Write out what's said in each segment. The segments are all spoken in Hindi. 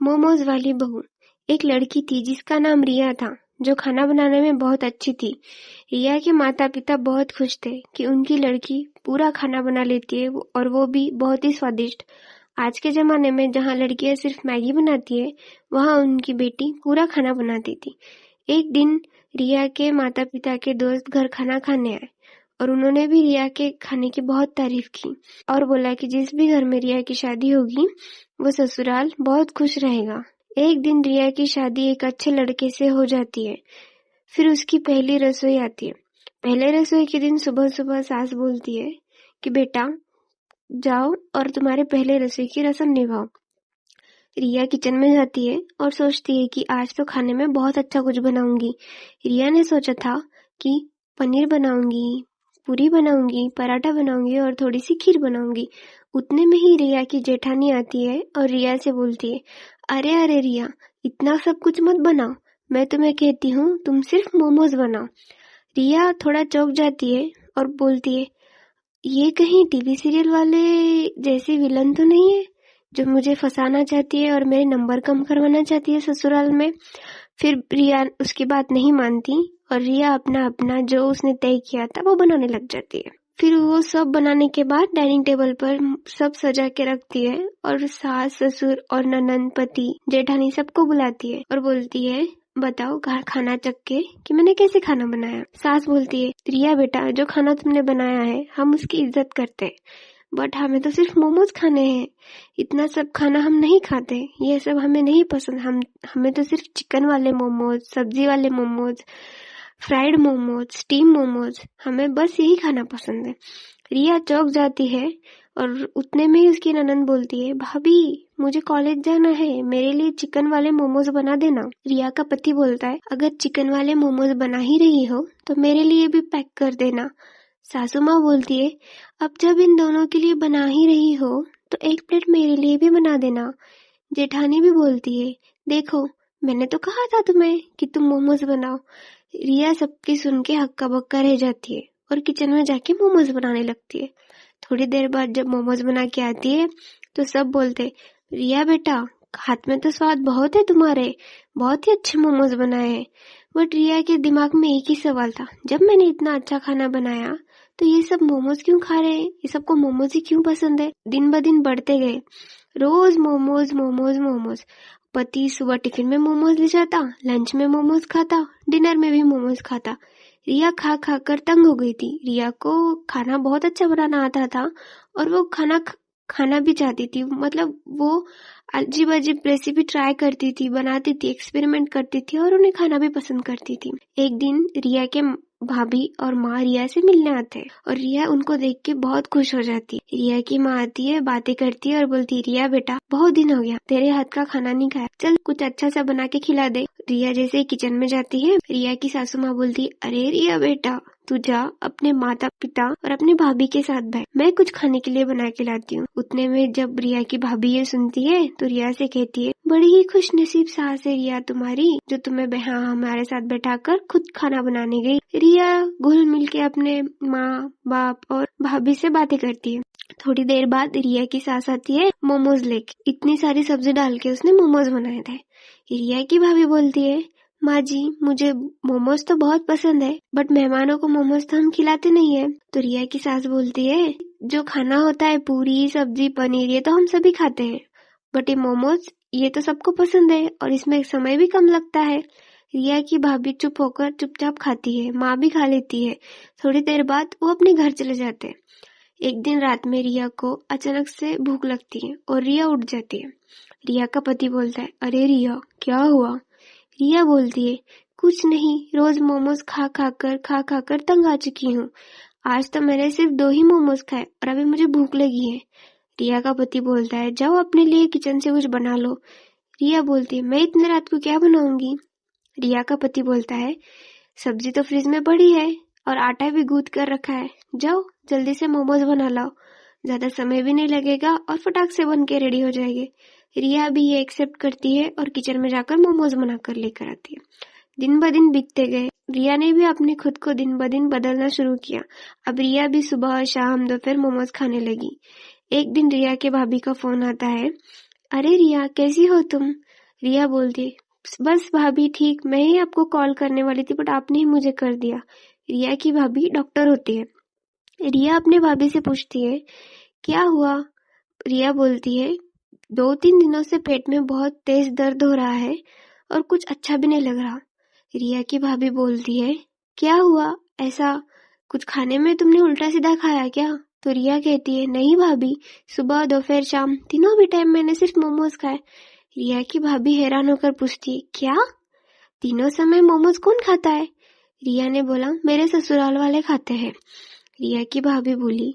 मोमोज वाली बहू। एक लड़की थी जिसका नाम रिया था, जो खाना बनाने में बहुत अच्छी थी। रिया के माता पिता बहुत खुश थे कि उनकी लड़की पूरा खाना बना लेती है, और वो भी बहुत ही स्वादिष्ट। आज के जमाने में जहाँ लड़कियां सिर्फ मैगी बनाती है, वहाँ उनकी बेटी पूरा खाना बनाती थी। एक दिन रिया के माता पिता के दोस्त घर खाना खाने आए, और उन्होंने भी रिया के खाने की बहुत तारीफ की और बोला कि जिस भी घर में रिया की शादी होगी वो ससुराल बहुत खुश रहेगा। एक दिन रिया की शादी एक अच्छे लड़के से हो जाती है। फिर उसकी पहली रसोई आती है। पहले रसोई के दिन सुबह सुबह सास बोलती है कि बेटा जाओ और तुम्हारे पहले रसोई की रस्म निभाओ। रिया किचन में जाती है और सोचती है कि आज तो खाने में बहुत अच्छा कुछ बनाऊंगी। रिया ने सोचा था कि पनीर बनाऊंगी, पूरी बनाऊंगी, पराठा बनाऊंगी और थोड़ी सी खीर बनाऊंगी। उतने में ही रिया की जेठानी आती है और रिया से बोलती है, अरे अरे रिया, इतना सब कुछ मत बनाओ, मैं तुम्हें कहती हूँ तुम सिर्फ मोमोज बनाओ। रिया थोड़ा चौंक जाती है और बोलती है, ये कहीं टीवी सीरियल वाले जैसी विलन तो नहीं है जो मुझे फंसाना चाहती है और मेरे नंबर कम करवाना चाहती है ससुराल में। फिर रिया उसकी बात नहीं मानती और रिया अपना अपना जो उसने तय किया था वो बनाने लग जाती है। फिर वो सब बनाने के बाद डाइनिंग टेबल पर सब सजा के रखती है और सास ससुर और ननंद पति जेठानी सबको बुलाती है और बोलती है, बताओ खाना चख के कि मैंने कैसे खाना बनाया। सास बोलती है, रिया बेटा, जो खाना तुमने बनाया है हम उसकी इज्जत करते हैं, बट हमें तो सिर्फ मोमोज खाने हैं, इतना सब खाना हम नहीं खाते, ये सब हमें नहीं पसंद। हमें तो सिर्फ चिकन वाले मोमोज, सब्जी वाले मोमोज, फ्राइड मोमोज, स्टीम मोमोज, हमें बस यही खाना पसंद है। रिया चौंक जाती है और उतने में ही उसकी ननंद बोलती है, भाभी मुझे कॉलेज जाना है, मेरे लिए चिकन वाले मोमोज बना देना। रिया का पति बोलता है, अगर चिकन वाले मोमोज बना ही रही हो तो मेरे लिए भी पैक कर देना। सासू माँ बोलती है, अब जब इन दोनों के लिए बना ही रही हो तो एक प्लेट मेरे लिए भी बना देना। जेठानी भी बोलती है, देखो मैंने तो कहा था तुम्हें कि तुम मोमोज बनाओ। रिया सबकी सुन के हक्का बक्का रह जाती है और किचन में जाके मोमोज बनाने लगती है। थोड़ी देर बाद जब मोमोज बना के आती है तो सब बोलते, रिया बेटा, हाथ में तो स्वाद बहुत है तुम्हारे, बहुत ही अच्छे मोमोज बनाए हैं। बट रिया के दिमाग में एक ही सवाल था, जब मैंने इतना अच्छा खाना बनाया तो ये सब मोमोज क्यों खा रहे हैं, ये सबको मोमोज ही क्यों पसंद है। दिन ब दिन बढ़ते गए, रोज मोमोज मोमोज मोमोज। पति सुबह टिफिन में मोमोज ले जाता, लंच में मोमोज खाता, डिनर में भी मोमोज खाता। रिया खा खा कर तंग हो गई थी। रिया को खाना बहुत अच्छा बनाना आता था और वो खाना भी चाहती थी, मतलब वो अजीब अजीब रेसिपी ट्राई करती थी, बनाती थी, एक्सपेरिमेंट करती थी और उन्हें खाना भी पसंद करती थी। एक दिन रिया के भाभी और माँ रिया से मिलने आते हैं और रिया उनको देख के बहुत खुश हो जाती है। रिया की माँ आती है, बातें करती है और बोलती है, रिया बेटा, बहुत दिन हो गया तेरे हाथ का खाना नहीं खाया, चल कुछ अच्छा सा बना के खिला दे। रिया जैसे ही किचन में जाती है, रिया की सासू माँ बोलती है, अरे रिया बेटा, तू जा अपने माता पिता और अपने भाभी के साथ बैठ, मैं कुछ खाने के लिए बना के लाती हूँ। उतने में जब रिया की भाभी ये सुनती है तो रिया से कहती है, बड़ी ही खुश नसीब सास है रिया तुम्हारी, जो तुम्हें हमारे साथ बैठाकर खुद खाना बनाने गई। रिया घुल मिल के अपने माँ बाप और भाभी से बातें करती है। थोड़ी देर बाद रिया की सास आती है मोमोज लेके। इतनी सारी सब्जी डाल के उसने मोमोज बनाए थे। रिया की भाभी बोलती है, माँ जी, मुझे मोमोज तो बहुत पसंद है, बट मेहमानों को मोमोज तो हम खिलाते नहीं है। तो रिया की सास बोलती है, जो खाना होता है पूरी सब्जी पनीर, ये तो हम सभी खाते हैं, बट ये मोमोज ये तो सबको पसंद है और इसमें समय भी कम लगता है। रिया की भाभी चुप होकर चुपचाप खाती है, माँ भी खा लेती है। थोड़ी देर बाद वो अपने घर चले जाते हैं। एक दिन रात में रिया को अचानक से भूख लगती है और रिया उठ जाती है। रिया का पति बोलता है, अरे रिया, क्या हुआ। रिया बोलती है, कुछ नहीं, रोज मोमोज खा खा कर तंग आ चुकी हूँ, आज तो मैंने सिर्फ 2 ही मोमोज खाए और अभी मुझे भूख लगी है। रिया का पति बोलता है, जाओ अपने लिए किचन से कुछ बना लो। रिया बोलती है, मैं इतने रात को क्या बनाऊंगी। रिया का पति बोलता है, सब्जी तो फ्रिज में पड़ी है और आटा भी गूंथ कर रखा है, जाओ जल्दी से मोमोज बना लाओ, ज्यादा समय भी नहीं लगेगा और फटाक से बन के रेडी हो जाएंगे। रिया भी ये एक्सेप्ट करती है और किचन में जाकर मोमोज बनाकर लेकर आती है। दिन ब दिन बीतते गए। रिया ने भी अपने खुद को दिन ब दिन बदलना शुरू किया। अब रिया भी सुबह शाम दोपहर मोमोज खाने लगी। एक दिन रिया के भाभी का फोन आता है अरे रिया, कैसी हो तुम? रिया बोलती, बस भाभी ठीक, मैं ही आपको कॉल करने वाली थी बट आपने ही मुझे कर दिया। रिया की भाभी डॉक्टर होती है। रिया अपने भाभी से पूछती है, क्या हुआ? रिया बोलती है, 2-3 दिनों से पेट में बहुत तेज दर्द हो रहा है और कुछ अच्छा भी नहीं लग रहा। रिया की भाभी बोलती है, क्या हुआ? ऐसा कुछ खाने में तुमने उल्टा सीधा खाया क्या? तो रिया कहती है, नहीं भाभी, सुबह दोपहर शाम तीनों भी टाइम मैंने सिर्फ मोमोज खाए। रिया की भाभी हैरान होकर पूछती है, क्या तीनों समय मोमोज कौन खाता है? रिया ने बोला, मेरे ससुराल वाले खाते हैं। रिया की भाभी बोली,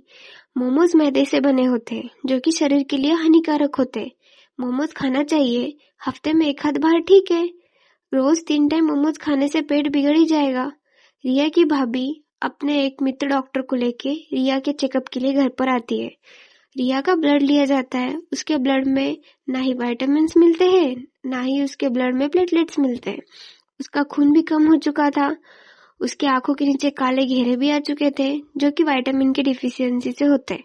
मोमोज मैदे से बने होते हैं जो कि शरीर के लिए हानिकारक होते हैं। मोमोज खाना चाहिए, हफ्ते में एक आध बार ठीक है, रोज 3 टाइम मोमोज खाने से पेट बिगड़ ही जाएगा। रिया की भाभी अपने एक मित्र डॉक्टर को लेके रिया के चेकअप के लिए घर पर आती है। रिया का ब्लड लिया जाता है। उसके ब्लड में ना ही विटामिन्स मिलते हैं, ना ही उसके ब्लड में प्लेटलेट्स मिलते हैं। उसका खून भी कम हो चुका था। उसके आंखों के नीचे काले घेरे भी आ चुके थे जो कि विटामिन की डिफिशियंसी से होते हैं।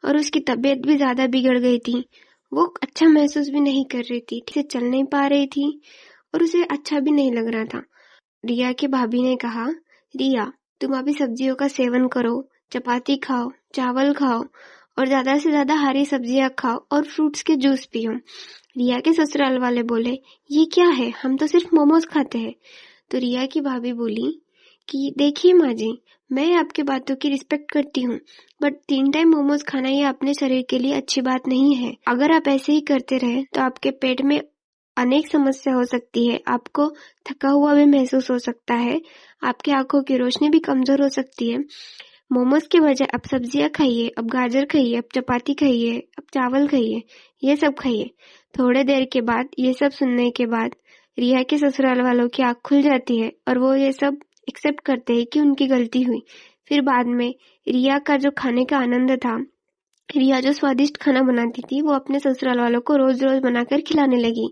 और उसकी तबीयत भी ज्यादा बिगड़ गई थी। वो अच्छा महसूस भी नहीं कर रही थी, ठीक से चल नहीं पा रही थी और उसे अच्छा भी नहीं लग रहा था। रिया की भाभी ने कहा, रिया, तुम अभी सब्जियों का सेवन करो, चपाती खाओ, चावल खाओ और ज्यादा से ज्यादा हरी सब्जियां खाओ और फ्रूट्स के जूस पियो। रिया के ससुराल वाले बोले, ये क्या है, हम तो सिर्फ मोमोज खाते हैं। तो रिया की भाभी बोली कि देखिए माँ जी, मैं आपकी बातों की रिस्पेक्ट करती हूँ बट 3 टाइम मोमोज खाना ये अपने शरीर के लिए अच्छी बात नहीं है। अगर आप ऐसे ही करते रहे तो आपके पेट में अनेक समस्या हो सकती है। आपको थका हुआ भी महसूस हो सकता है, आपकी आंखों की रोशनी भी कमजोर हो सकती है। मोमोज के बजाय अब सब्जियां खाइए, अब गाजर खाइए, अब चपाती खाइए, अब चावल खाइए, ये सब खाइए। थोड़े देर के बाद ये सब सुनने के बाद रिया के ससुराल वालों की आंख खुल जाती है और वो ये सब एक्सेप्ट करते हैं कि उनकी गलती हुई। फिर बाद में रिया का जो खाने का आनंद था, रिया जो स्वादिष्ट खाना बनाती थी, वो अपने ससुराल वालों को रोज रोज बनाकर खिलाने लगी।